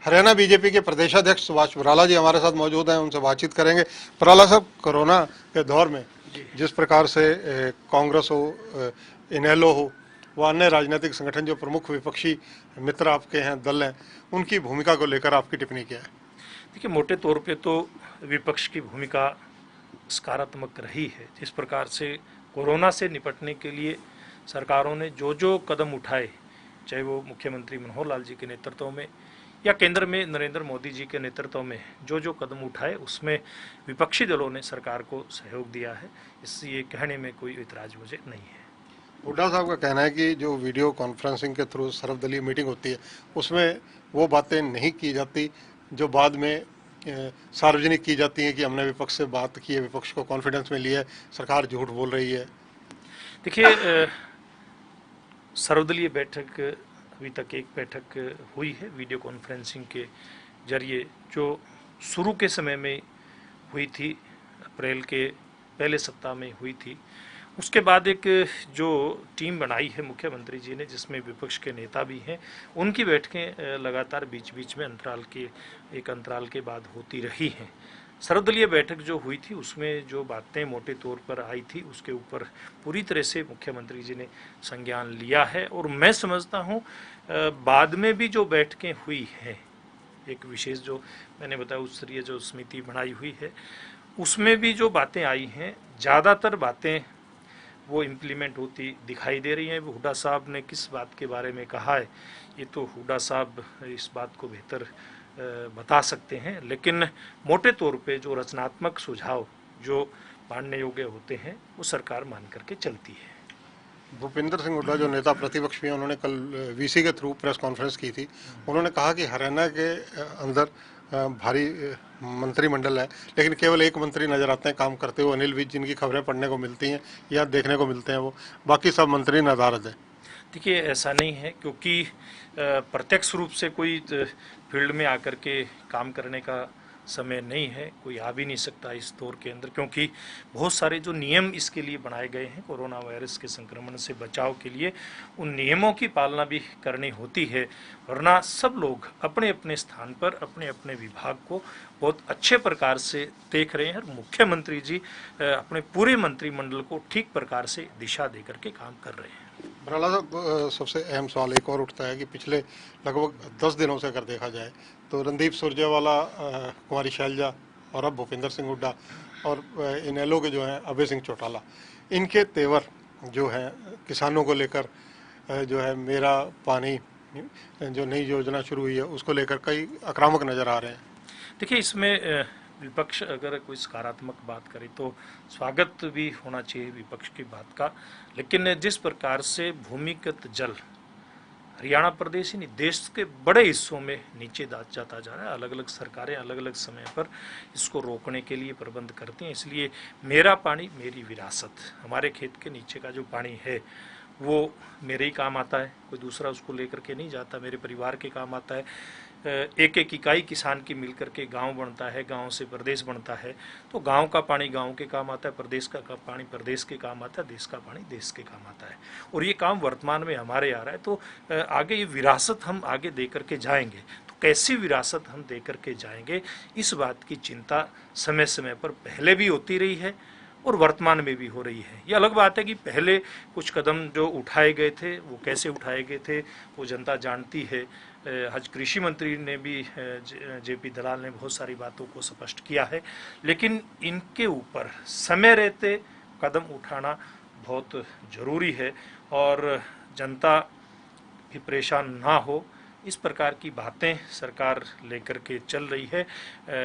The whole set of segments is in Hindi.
हरियाणा बीजेपी के प्रदेशाध्यक्ष सुभाष बराला जी हमारे साथ मौजूद हैं, उनसे बातचीत करेंगे। बराला साहब, कोरोना के दौर में जिस प्रकार से कांग्रेस हो, इनेलो हो, व अन्य राजनीतिक संगठन जो प्रमुख विपक्षी मित्र आपके हैं, दल हैं, उनकी भूमिका को लेकर आपकी टिप्पणी क्या है? देखिए, मोटे तौर पे तो विपक्ष की भूमिका सकारात्मक रही है। जिस प्रकार से कोरोना से निपटने के लिए सरकारों ने जो जो कदम उठाए, चाहे वो मुख्यमंत्री मनोहर लाल जी के नेतृत्व में या केंद्र में नरेंद्र मोदी जी के नेतृत्व में जो जो कदम उठाए, उसमें विपक्षी दलों ने सरकार को सहयोग दिया है। इससे ये कहने में कोई इतराज मुझे नहीं है। हुड्डा साहब का कहना है कि जो वीडियो कॉन्फ्रेंसिंग के थ्रू सर्वदलीय मीटिंग होती है, उसमें वो बातें नहीं की जाती जो बाद में सार्वजनिक की जाती हैं कि हमने विपक्ष से बात की है, विपक्ष को कॉन्फिडेंस में लिया है, सरकार झूठ बोल रही है। देखिए, सर्वदलीय बैठक अभी तक एक बैठक हुई है वीडियो कॉन्फ्रेंसिंग के जरिए, जो शुरू के समय में हुई थी, अप्रैल के पहले सप्ताह में हुई थी। उसके बाद एक जो टीम बनाई है मुख्यमंत्री जी ने, जिसमें विपक्ष के नेता भी हैं, उनकी बैठकें लगातार बीच बीच में अंतराल के बाद होती रही हैं। सर्वदलीय बैठक जो हुई थी, उसमें जो बातें मोटे तौर पर आई थी, उसके ऊपर पूरी तरह से मुख्यमंत्री जी ने संज्ञान लिया है। और मैं समझता हूँ बाद में भी जो बैठकें हुई हैं, एक विशेष जो मैंने बताया उच्च स्तरीय जो समिति बनाई हुई है, उसमें भी जो बातें आई हैं, ज़्यादातर बातें वो इम्प्लीमेंट होती दिखाई दे रही हैं। हुड्डा साहब ने किस बात के बारे में कहा है, ये तो हुड्डा साहब इस बात को बेहतर बता सकते हैं। लेकिन मोटे तौर पे जो रचनात्मक सुझाव जो मानने योग्य होते हैं, वो सरकार मान करके चलती है। भूपेंद्र सिंह हुड्डा जो नेता प्रतिपक्ष भी हैं, उन्होंने कल वीसी के थ्रू प्रेस कॉन्फ्रेंस की थी। उन्होंने कहा कि हरियाणा के अंदर भारी मंत्रिमंडल है, लेकिन केवल एक मंत्री नजर आते हैं काम करते हुए, अनिल विज, जिनकी खबरें पढ़ने को मिलती हैं या देखने को मिलते हैं, वो बाकी सब मंत्री नदारद है। देखिए, ऐसा नहीं है, क्योंकि प्रत्यक्ष रूप से कोई फील्ड में आकर के काम करने का समय नहीं है, कोई आ भी नहीं सकता इस दौर के अंदर, क्योंकि बहुत सारे जो नियम इसके लिए बनाए गए हैं कोरोना वायरस के संक्रमण से बचाव के लिए, उन नियमों की पालना भी करनी होती है। वरना सब लोग अपने अपने स्थान पर अपने अपने विभाग को बहुत अच्छे प्रकार से देख रहे हैं, और मुख्यमंत्री जी अपने पूरे मंत्रिमंडल को ठीक प्रकार से दिशा दे करके काम कर रहे हैं। बराला साहब, सबसे अहम सवाल एक और उठता है कि पिछले लगभग 10 दिनों से अगर देखा जाए तो रणदीप सुरजेवाला, कुमारी शैलजा और अब भूपेंद्र सिंह हुड्डा और इनेलो के जो हैं अभय सिंह चौटाला, इनके तेवर जो हैं किसानों को लेकर, जो है मेरा पानी जो नई योजना शुरू हुई है उसको लेकर कई आक्रामक नज़र आ रहे हैं। देखिए, इसमें विपक्ष अगर कोई सकारात्मक बात करे तो स्वागत भी होना चाहिए विपक्ष की बात का। लेकिन जिस प्रकार से भूमिगत जल हरियाणा प्रदेश ही नहीं, देश के बड़े हिस्सों में नीचे जाता जा रहा है, अलग अलग सरकारें अलग अलग समय पर इसको रोकने के लिए प्रबंध करती हैं। इसलिए मेरा पानी मेरी विरासत, हमारे खेत के नीचे का जो पानी है वो मेरे ही काम आता है, कोई दूसरा उसको लेकर के नहीं जाता, मेरे परिवार के काम आता है। एक एक इकाई किसान की मिलकर के गांव बनता है, गांव से प्रदेश बनता है, तो गांव का पानी गांव के काम आता है, प्रदेश का पानी प्रदेश के काम आता है, देश का पानी देश के काम आता है। और ये काम वर्तमान में हमारे आ रहा है। तो आगे ये विरासत हम आगे दे करके जाएंगे, तो कैसी विरासत हम दे करके जाएंगे, इस बात की चिंता समय समय पर पहले भी होती रही है और वर्तमान में भी हो रही है। ये अलग बात है कि पहले कुछ कदम जो उठाए गए थे वो कैसे उठाए गए थे वो जनता जानती है। आज कृषि मंत्री ने भी, जेपी दलाल ने बहुत सारी बातों को स्पष्ट किया है, लेकिन इनके ऊपर समय रहते कदम उठाना बहुत ज़रूरी है और जनता भी परेशान ना हो, इस प्रकार की बातें सरकार लेकर के चल रही है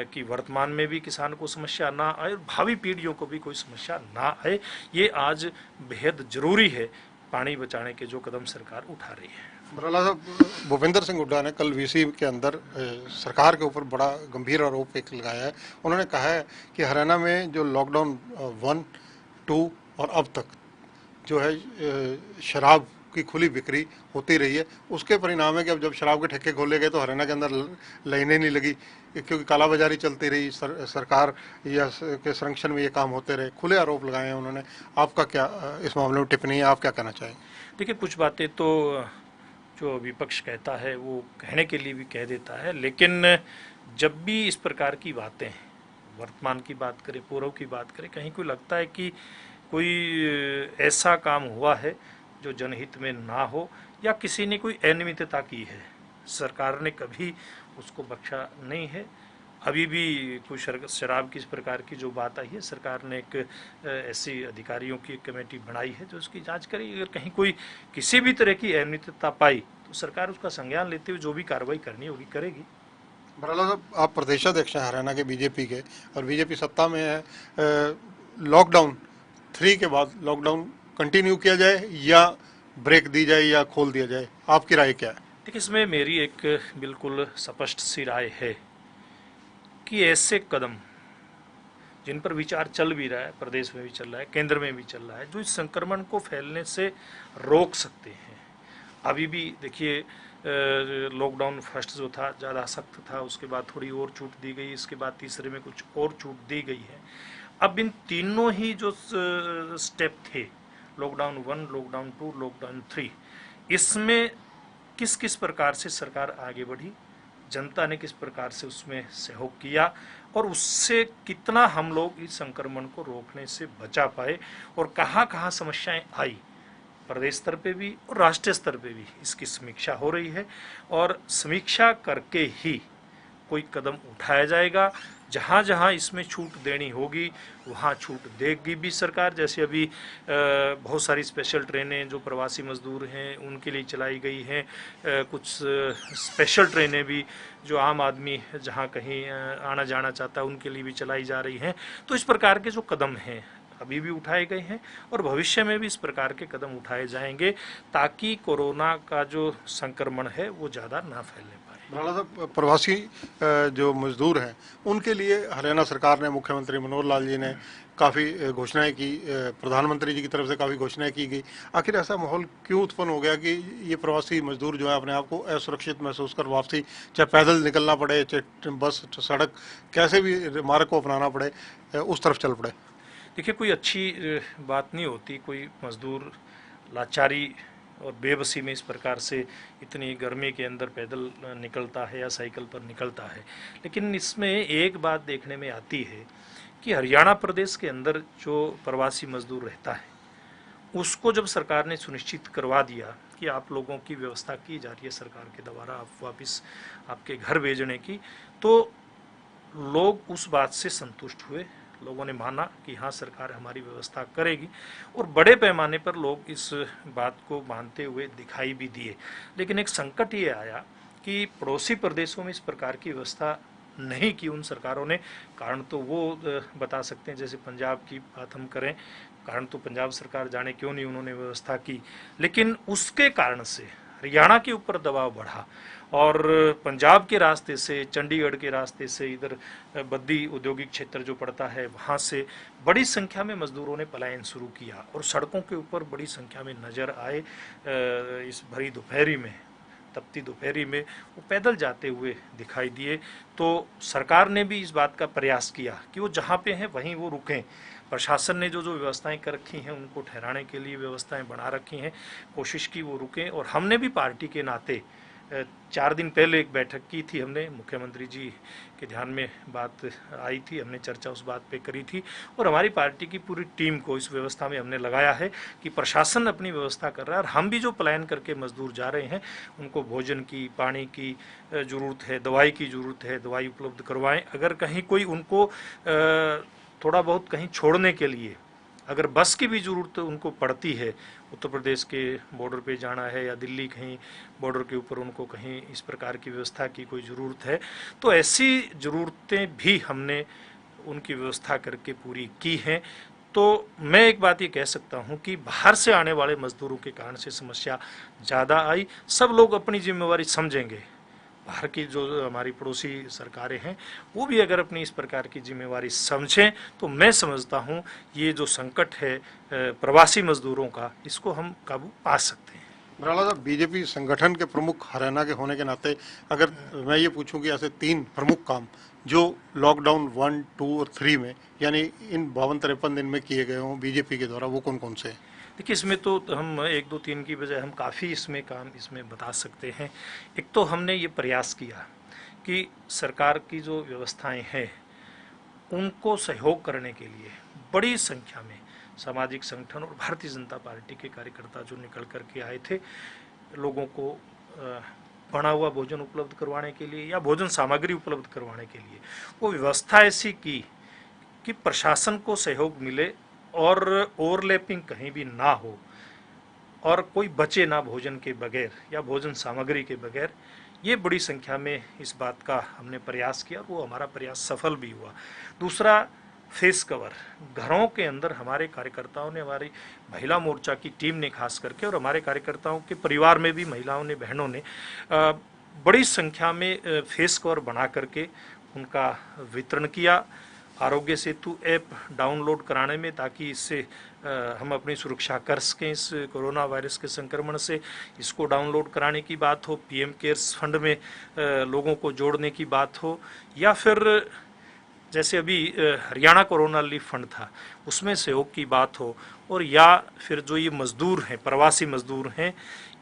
कि वर्तमान में भी किसान को समस्या ना आए और भावी पीढ़ियों को भी कोई समस्या ना आए। ये आज बेहद ज़रूरी है, पानी बचाने के जो कदम सरकार उठा रही है। बराला साहब, भूपेंद्र सिंह हुड्डा ने कल वीसी के अंदर सरकार के ऊपर बड़ा गंभीर आरोप एक लगाया है। उन्होंने कहा है कि हरियाणा में जो लॉकडाउन 1, 2 और अब तक जो है शराब की खुली बिक्री होती रही है, उसके परिणाम है कि अब जब शराब के ठेके खोले गए तो हरियाणा के अंदर लाइनें नहीं लगी, क्योंकि कालाबाजारी चलती रही, सरकार या के संरक्षण में ये काम होते रहे। खुले आरोप लगाए हैं उन्होंने। आपका क्या इस मामले में टिप्पणी है, आप क्या कहना चाहेंगे? देखिए, कुछ बातें तो जो विपक्ष कहता है वो कहने के लिए भी कह देता है, लेकिन जब भी इस प्रकार की बातें, वर्तमान की बात करें, पूर्व की बात करें, कहीं को लगता है कि कोई ऐसा काम हुआ है जो जनहित में ना हो या किसी ने कोई अनियमितता की है, सरकार ने कभी उसको बख्शा नहीं है। अभी भी कुछ शराब की इस प्रकार की जो बात आई है, सरकार ने एक ऐसी अधिकारियों की एक कमेटी बनाई है जो उसकी जांच करेगी। अगर कहीं कोई किसी भी तरह की अनियमितता पाई तो सरकार उसका संज्ञान लेते हुए जो भी कार्रवाई करनी होगी करेगी। बराला साहब, आप प्रदेशाध्यक्ष हैं हरियाणा के बीजेपी के, और बीजेपी सत्ता में है। लॉकडाउन 3 के बाद लॉकडाउन कंटिन्यू किया जाए या ब्रेक दी जाए या खोल दिया जाए, आपकी राय क्या है? देखिए, इसमें मेरी एक बिल्कुल स्पष्ट सी राय है कि ऐसे कदम जिन पर विचार चल भी रहा है, प्रदेश में भी चल रहा है, केंद्र में भी चल रहा है, जो इस संक्रमण को फैलने से रोक सकते हैं। अभी भी देखिए, लॉकडाउन फर्स्ट जो था ज़्यादा सख्त था, उसके बाद थोड़ी और छूट दी गई, इसके बाद तीसरे में कुछ और छूट दी गई है। अब इन तीनों ही जो स्टेप थे, लॉकडाउन 1, लॉकडाउन 2, लॉकडाउन 3, इसमें किस किस प्रकार से सरकार आगे बढ़ी, जनता ने किस प्रकार से उसमें सहयोग किया और उससे कितना हम लोग इस संक्रमण को रोकने से बचा पाए और कहाँ कहाँ समस्याएं आई, प्रदेश स्तर पे भी और राष्ट्रीय स्तर पे भी इसकी समीक्षा हो रही है। और समीक्षा करके ही कोई कदम उठाया जाएगा। जहाँ जहाँ इसमें छूट देनी होगी वहाँ छूट देगी भी सरकार। जैसे अभी बहुत सारी स्पेशल ट्रेनें जो प्रवासी मजदूर हैं उनके लिए चलाई गई हैं, कुछ स्पेशल ट्रेनें भी जो आम आदमी जहाँ कहीं आना जाना चाहता है उनके लिए भी चलाई जा रही हैं। तो इस प्रकार के जो कदम हैं अभी भी उठाए गए हैं और भविष्य में भी इस प्रकार के कदम उठाए जाएंगे ताकि कोरोना का जो संक्रमण है वो ज़्यादा ना फैलने पाए। बराला साहब, प्रवासी जो मजदूर हैं उनके लिए हरियाणा सरकार ने, मुख्यमंत्री मनोहर लाल जी ने काफ़ी घोषणाएं की, प्रधानमंत्री जी की तरफ से काफ़ी घोषणाएं की गई। आखिर ऐसा माहौल क्यों उत्पन्न हो गया कि ये प्रवासी मजदूर जो है अपने आप को असुरक्षित महसूस कर वापसी, चाहे पैदल निकलना पड़े, चाहे बस, सड़क, कैसे भी मार्ग को अपनाना पड़े, उस तरफ चल पड़े? देखिए, कोई अच्छी बात नहीं होती कोई मजदूर लाचारी और बेबसी में इस प्रकार से इतनी गर्मी के अंदर पैदल निकलता है या साइकिल पर निकलता है। लेकिन इसमें एक बात देखने में आती है कि हरियाणा प्रदेश के अंदर जो प्रवासी मजदूर रहता है उसको जब सरकार ने सुनिश्चित करवा दिया कि आप लोगों की व्यवस्था की जा रही है सरकार के द्वारा आप वापस आपके घर भेजने की, तो लोग उस बात से संतुष्ट हुए। लोगों ने माना कि हाँ, सरकार हमारी व्यवस्था करेगी और बड़े पैमाने पर लोग इस बात को मानते हुए दिखाई भी दिए। लेकिन एक संकट ये आया कि पड़ोसी प्रदेशों में इस प्रकार की व्यवस्था नहीं की उन सरकारों ने। कारण तो वो बता सकते हैं, जैसे पंजाब की बात हम करें, कारण तो पंजाब सरकार जाने क्यों नहीं उन्होंने व्यवस्था की, लेकिन उसके कारण से हरियाणा के ऊपर दबाव बढ़ा और पंजाब के रास्ते से, चंडीगढ़ के रास्ते से, इधर बद्दी औद्योगिक क्षेत्र जो पड़ता है वहाँ से बड़ी संख्या में मजदूरों ने पलायन शुरू किया और सड़कों के ऊपर बड़ी संख्या में नजर आए। इस भरी दोपहरी में, तपती दोपहरी में वो पैदल जाते हुए दिखाई दिए। तो सरकार ने भी इस बात का प्रयास किया कि वो जहाँ पे हैं वहीं वो रुकें। प्रशासन ने जो जो व्यवस्थाएं कर रखी हैं उनको ठहराने के लिए व्यवस्थाएं बना रखी हैं, कोशिश की वो रुकें। और हमने भी पार्टी के नाते 4 दिन पहले एक बैठक की थी, हमने मुख्यमंत्री जी के ध्यान में बात आई थी, हमने चर्चा उस बात पे करी थी और हमारी पार्टी की पूरी टीम को इस व्यवस्था में हमने लगाया है कि प्रशासन अपनी व्यवस्था कर रहा है और हम भी जो प्लान करके मजदूर जा रहे हैं उनको भोजन की, पानी की ज़रूरत है, दवाई की ज़रूरत है, दवाई उपलब्ध करवाएं। अगर कहीं कोई उनको थोड़ा बहुत कहीं छोड़ने के लिए अगर बस की भी ज़रूरत उनको पड़ती है, उत्तर प्रदेश के बॉर्डर पे जाना है या दिल्ली कहीं बॉर्डर के ऊपर उनको कहीं इस प्रकार की व्यवस्था की कोई ज़रूरत है, तो ऐसी ज़रूरतें भी हमने उनकी व्यवस्था करके पूरी की हैं। तो मैं एक बात ये कह सकता हूँ कि बाहर से आने वाले मजदूरों के कारण से समस्या ज़्यादा आई। सब लोग अपनी जिम्मेवारी समझेंगे, बाहर की जो हमारी पड़ोसी सरकारें हैं वो भी अगर अपनी इस प्रकार की जिम्मेवारी समझें तो मैं समझता हूँ ये जो संकट है प्रवासी मजदूरों का, इसको हम काबू पा सकते हैं। बराला साहब, बीजेपी संगठन के प्रमुख हरियाणा के होने के नाते अगर मैं ये पूछूं कि ऐसे 3 प्रमुख काम जो लॉकडाउन 1, 2 और 3 में, यानी इन 52-53 दिन में किए गए हों बीजेपी के द्वारा, वो कौन कौन से हैं? देखिए, इसमें तो हम 1 2 3 की बजाय हम काफ़ी इसमें काम इसमें बता सकते हैं। एक तो हमने ये प्रयास किया कि सरकार की जो व्यवस्थाएं हैं उनको सहयोग करने के लिए बड़ी संख्या में सामाजिक संगठन और भारतीय जनता पार्टी के कार्यकर्ता जो निकल कर के आए थे, लोगों को बना हुआ भोजन उपलब्ध करवाने के लिए या भोजन सामग्री उपलब्ध करवाने के लिए वो व्यवस्था ऐसी की कि प्रशासन को सहयोग मिले और ओवरलैपिंग कहीं भी ना हो और कोई बचे ना भोजन के बगैर या भोजन सामग्री के बगैर। ये बड़ी संख्या में इस बात का हमने प्रयास किया, वो हमारा प्रयास सफल भी हुआ। दूसरा, फेस कवर घरों के अंदर हमारे कार्यकर्ताओं ने, हमारी महिला मोर्चा की टीम ने खास करके और हमारे कार्यकर्ताओं के परिवार में भी महिलाओं ने, बहनों ने बड़ी संख्या में फेस कवर बना करके उनका वितरण किया। आरोग्य सेतु ऐप डाउनलोड कराने में, ताकि इससे हम अपनी सुरक्षा कर सकें इस कोरोना वायरस के संक्रमण से, इसको डाउनलोड कराने की बात हो, पीएम केयर्स फंड में लोगों को जोड़ने की बात हो, या फिर जैसे अभी हरियाणा कोरोना रिलीफ फंड था उसमें सहयोग की बात हो, और या फिर जो ये मजदूर हैं, प्रवासी मजदूर हैं,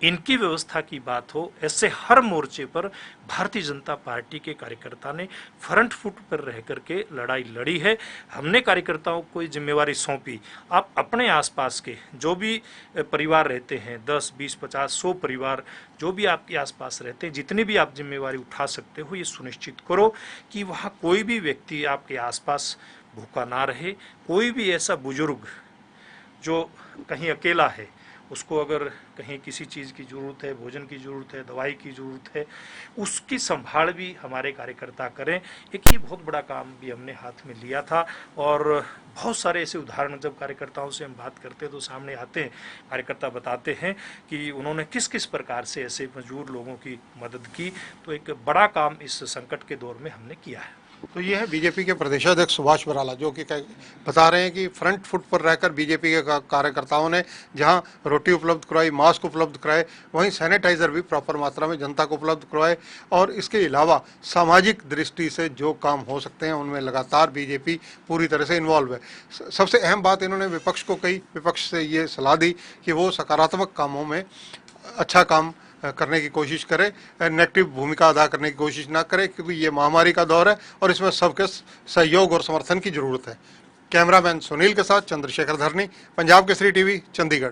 इनकी व्यवस्था की बात हो। ऐसे हर मोर्चे पर भारतीय जनता पार्टी के कार्यकर्ता ने फ्रंट फुट पर रह करके लड़ाई लड़ी है। हमने कार्यकर्ताओं को ये जिम्मेवारी सौंपी, आप अपने आसपास के जो भी परिवार रहते हैं, 10, 20, 50, 100 परिवार जो भी आपके आसपास रहते हैं, जितनी भी आप जिम्मेवारी उठा सकते हो, ये सुनिश्चित करो कि वहाँ कोई भी व्यक्ति आपके आसपास भूखा ना रहे। कोई भी ऐसा बुजुर्ग जो कहीं अकेला है, उसको अगर कहीं किसी चीज़ की ज़रूरत है, भोजन की ज़रूरत है, दवाई की ज़रूरत है, उसकी संभाल भी हमारे कार्यकर्ता करें। एक ये बहुत बड़ा काम भी हमने हाथ में लिया था, और बहुत सारे ऐसे उदाहरण जब कार्यकर्ताओं से हम बात करते हैं तो सामने आते हैं, कार्यकर्ता बताते हैं कि उन्होंने किस किस प्रकार से ऐसे मजबूर लोगों की मदद की। तो एक बड़ा काम इस संकट के दौर में हमने किया है। तो ये है बीजेपी के प्रदेशाध्यक्ष सुभाष बराला, जो कि बता रहे हैं कि फ्रंट फुट पर रहकर बीजेपी के कार्यकर्ताओं ने जहां रोटी उपलब्ध करवाई, मास्क उपलब्ध कराए, वहीं सैनिटाइजर भी प्रॉपर मात्रा में जनता को उपलब्ध करवाए। और इसके अलावा सामाजिक दृष्टि से जो काम हो सकते हैं उनमें लगातार बीजेपी पूरी तरह से इन्वॉल्व है। सबसे अहम बात इन्होंने विपक्ष को कही, विपक्ष से ये सलाह दी कि वो सकारात्मक कामों में अच्छा काम करने की कोशिश करे, नेगेटिव भूमिका अदा करने की कोशिश ना करे, क्योंकि ये महामारी का दौर है और इसमें सबके सहयोग और समर्थन की जरूरत है। कैमरामैन सुनील के साथ चंद्रशेखर धरनी, पंजाब केसरी टीवी, चंडीगढ़।